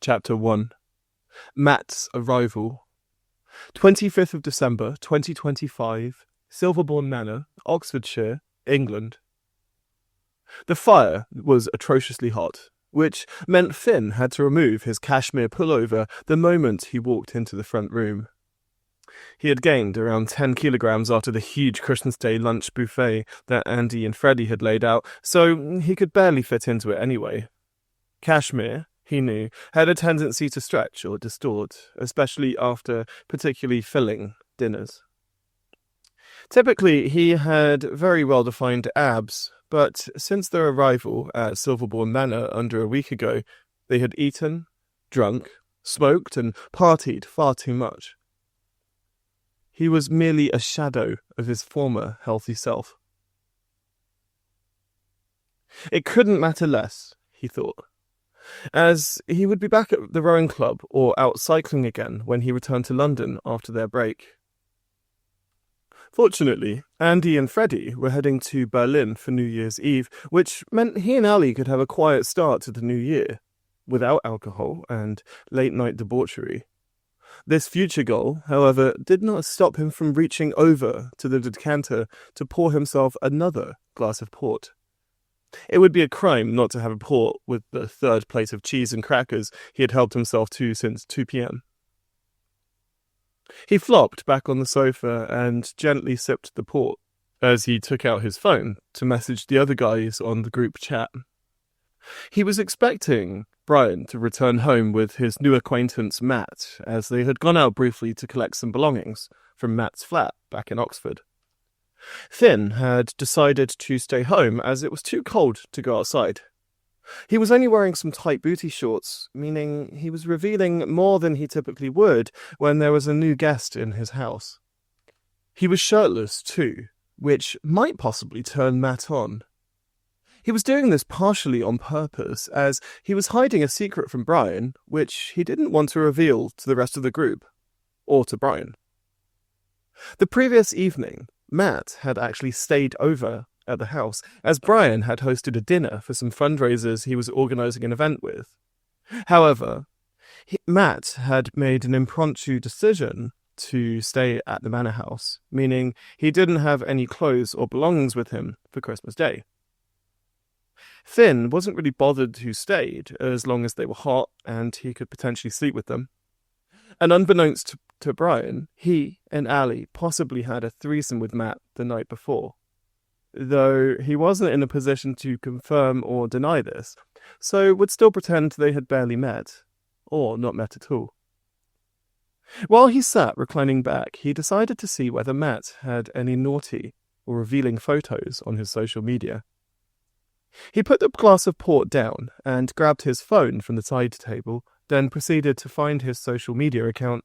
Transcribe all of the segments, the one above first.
Chapter 1. Matt's Arrival. 25th of December, 2025, Silverbourne Manor, Oxfordshire, England. The fire was atrociously hot, which meant Finn had to remove his cashmere pullover the moment he walked into the front room. He had gained around 10 kilograms after the huge Christmas Day lunch buffet that Andy and Freddy had laid out, so he could barely fit into it anyway. Cashmere, he knew, had a tendency to stretch or distort, especially after particularly filling dinners. Typically, he had very well-defined abs, but since their arrival at Silverbourne Manor under a week ago, they had eaten, drunk, smoked, and partied far too much. He was merely a shadow of his former healthy self. It couldn't matter less, he thought, as he would be back at the rowing club or out cycling again when he returned to London after their break. Fortunately, Andy and Freddy were heading to Berlin for New Year's Eve, which meant he and Ali could have a quiet start to the new year, without alcohol and late-night debauchery. This future goal, however, did not stop him from reaching over to the decanter to pour himself another glass of port. It would be a crime not to have a port with the third plate of cheese and crackers he had helped himself to since 2 p.m. He flopped back on the sofa and gently sipped the port as he took out his phone to message the other guys on the group chat. He was expecting Brian to return home with his new acquaintance Matt, as they had gone out briefly to collect some belongings from Matt's flat back in Oxford. Finn had decided to stay home as it was too cold to go outside. He was only wearing some tight booty shorts, meaning he was revealing more than he typically would when there was a new guest in his house. He was shirtless too, which might possibly turn Matt on. He was doing this partially on purpose, as he was hiding a secret from Brian, which he didn't want to reveal to the rest of the group, or to Brian. The previous evening, Matt had actually stayed over at the house, as Brian had hosted a dinner for some fundraisers he was organising an event with. However, Matt had made an impromptu decision to stay at the manor house, meaning he didn't have any clothes or belongings with him for Christmas Day. Finn wasn't really bothered who stayed, as long as they were hot and he could potentially sleep with them. And unbeknownst to Brian, he and Ali possibly had a threesome with Matt the night before, though he wasn't in a position to confirm or deny this, so would still pretend they had barely met, or not met at all. While he sat reclining back, he decided to see whether Matt had any naughty or revealing photos on his social media. He put the glass of port down and grabbed his phone from the side table, then proceeded to find his social media account.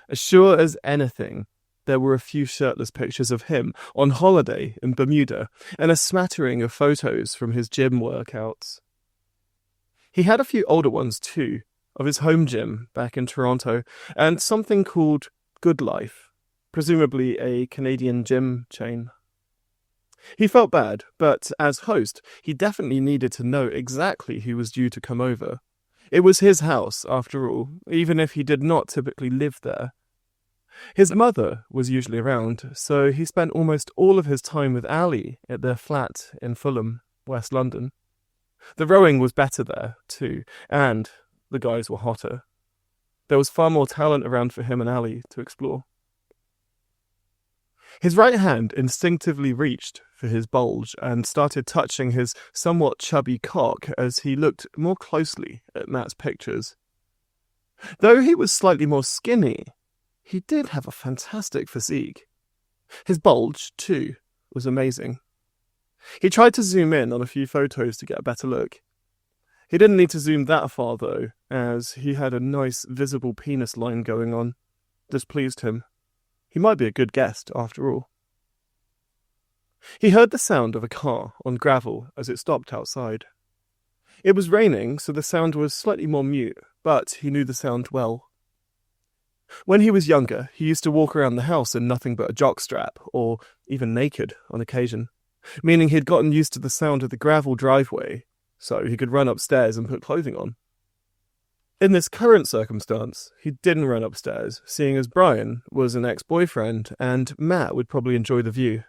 As sure as anything, there were a few shirtless pictures of him on holiday in Bermuda, and a smattering of photos from his gym workouts. He had a few older ones too, of his home gym back in Toronto, and something called Good Life, presumably a Canadian gym chain. He felt bad, but as host, he definitely needed to know exactly who was due to come over. It was his house, after all, even if he did not typically live there. His mother was usually around, so he spent almost all of his time with Ali at their flat in Fulham, West London. The rowing was better there, too, and the guys were hotter. There was far more talent around for him and Ali to explore. His right hand instinctively reached for his bulge and started touching his somewhat chubby cock as he looked more closely at Matt's pictures. Though he was slightly more skinny, he did have a fantastic physique. His bulge, too, was amazing. He tried to zoom in on a few photos to get a better look. He didn't need to zoom that far, though, as he had a nice visible penis line going on. This pleased him. He might be a good guest, after all. He heard the sound of a car on gravel as it stopped outside. It was raining, so the sound was slightly more mute, but he knew the sound well. When he was younger, he used to walk around the house in nothing but a jockstrap, or even naked on occasion, meaning he'd gotten used to the sound of the gravel driveway, so he could run upstairs and put clothing on. In this current circumstance, he didn't run upstairs, seeing as Brian was an ex-boyfriend and Matt would probably enjoy the view.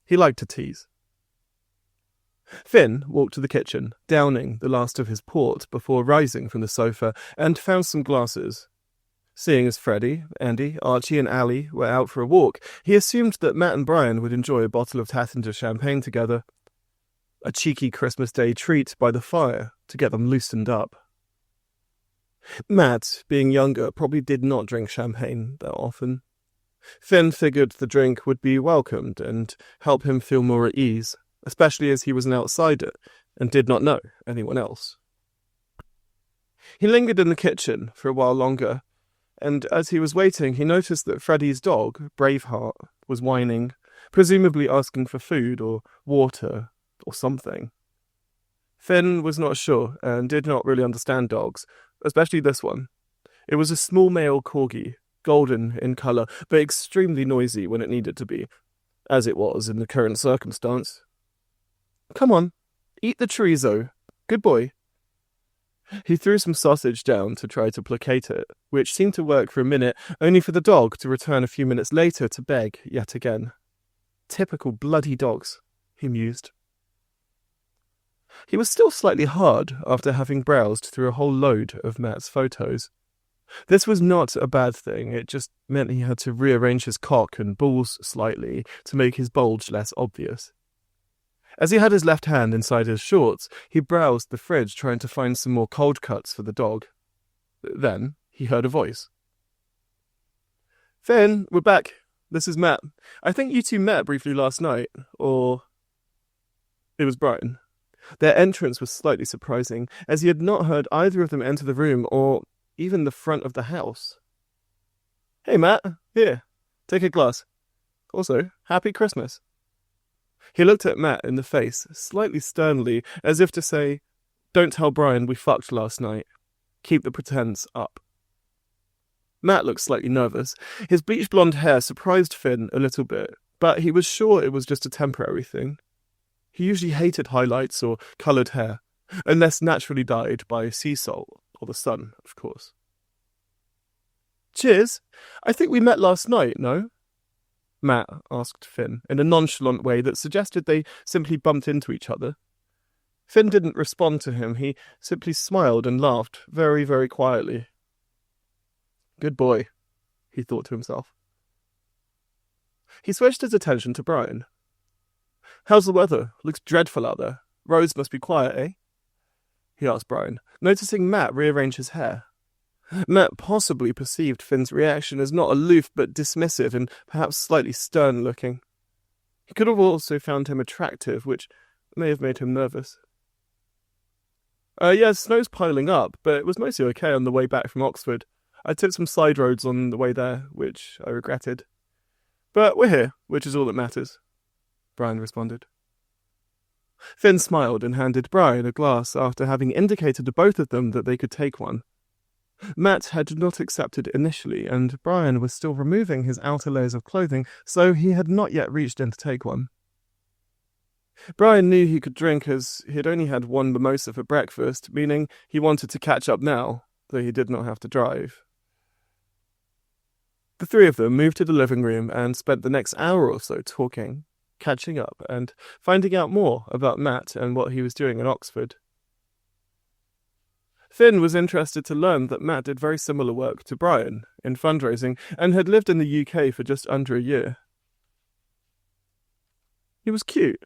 He liked to tease. Finn walked to the kitchen, downing the last of his port before rising from the sofa, and found some glasses. Seeing as Freddy, Andy, Archie and Ali were out for a walk, he assumed that Matt and Brian would enjoy a bottle of Tacinder champagne together. A cheeky Christmas Day treat by the fire to get them loosened up. Matt, being younger, probably did not drink champagne that often. Finn figured the drink would be welcomed and help him feel more at ease, especially as he was an outsider and did not know anyone else. He lingered in the kitchen for a while longer, and as he was waiting, he noticed that Freddy's dog, Braveheart, was whining, presumably asking for food or water or something. Finn was not sure and did not really understand dogs, especially this one. It was a small male corgi, golden in colour, but extremely noisy when it needed to be, as it was in the current circumstance. "Come on, eat the chorizo. Good boy." He threw some sausage down to try to placate it, which seemed to work for a minute, only for the dog to return a few minutes later to beg yet again. Typical bloody dogs, he mused. He was still slightly hard after having browsed through a whole load of Matt's photos. This was not a bad thing, it just meant he had to rearrange his cock and balls slightly to make his bulge less obvious. As he had his left hand inside his shorts, he browsed the fridge trying to find some more cold cuts for the dog. Then he heard a voice. "Finn, we're back. This is Matt. I think you two met briefly last night, or..." It was Brian. Their entrance was slightly surprising, as he had not heard either of them enter the room or even the front of the house. "Hey, Matt. Here. Take a glass. Also, Happy Christmas." He looked at Matt in the face, slightly sternly, as if to say, "Don't tell Brian we fucked last night. Keep the pretense up." Matt looked slightly nervous. His bleached blonde hair surprised Finn a little bit, but he was sure it was just a temporary thing. He usually hated highlights or coloured hair, unless naturally dyed by sea salt or the sun, of course. "Cheers. I think we met last night, no?" Matt asked Finn in a nonchalant way that suggested they simply bumped into each other. Finn didn't respond to him. He simply smiled and laughed very, very quietly. "Good boy," he thought to himself. He switched his attention to Brian. "How's the weather? Looks dreadful out there. Roads must be quiet, eh?" he asked Brian, noticing Matt rearrange his hair. Matt possibly perceived Finn's reaction as not aloof but dismissive and perhaps slightly stern-looking. He could have also found him attractive, which may have made him nervous. Yeah, snow's piling up, but it was mostly okay on the way back from Oxford. I took some side roads on the way there, which I regretted. But we're here, which is all that matters," Brian responded. Finn smiled and handed Brian a glass after having indicated to both of them that they could take one. Matt had not accepted initially, and Brian was still removing his outer layers of clothing, so he had not yet reached in to take one. Brian knew he could drink as he had only had one mimosa for breakfast, meaning he wanted to catch up now, though he did not have to drive. The three of them moved to the living room and spent the next hour or so talking, catching up, and finding out more about Matt and what he was doing in Oxford. Finn was interested to learn that Matt did very similar work to Brian in fundraising and had lived in the UK for just under a year. He was cute.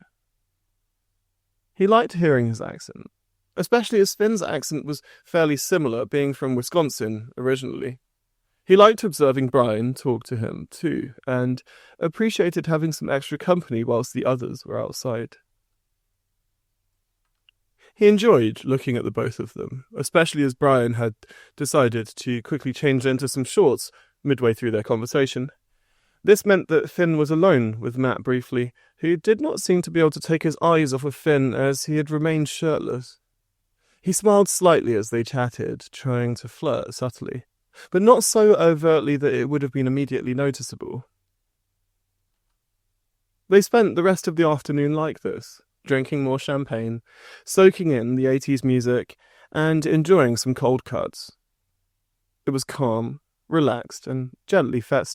He liked hearing his accent, especially as Finn's accent was fairly similar, being from Wisconsin originally. He liked observing Brian talk to him too, and appreciated having some extra company whilst the others were outside. He enjoyed looking at the both of them, especially as Brian had decided to quickly change into some shorts midway through their conversation. This meant that Finn was alone with Matt briefly, who did not seem to be able to take his eyes off of Finn as he had remained shirtless. He smiled slightly as they chatted, trying to flirt subtly, but not so overtly that it would have been immediately noticeable. They spent the rest of the afternoon like this, drinking more champagne, soaking in the 80s music, and enjoying some cold cuts, It was calm, relaxed, and gently festive.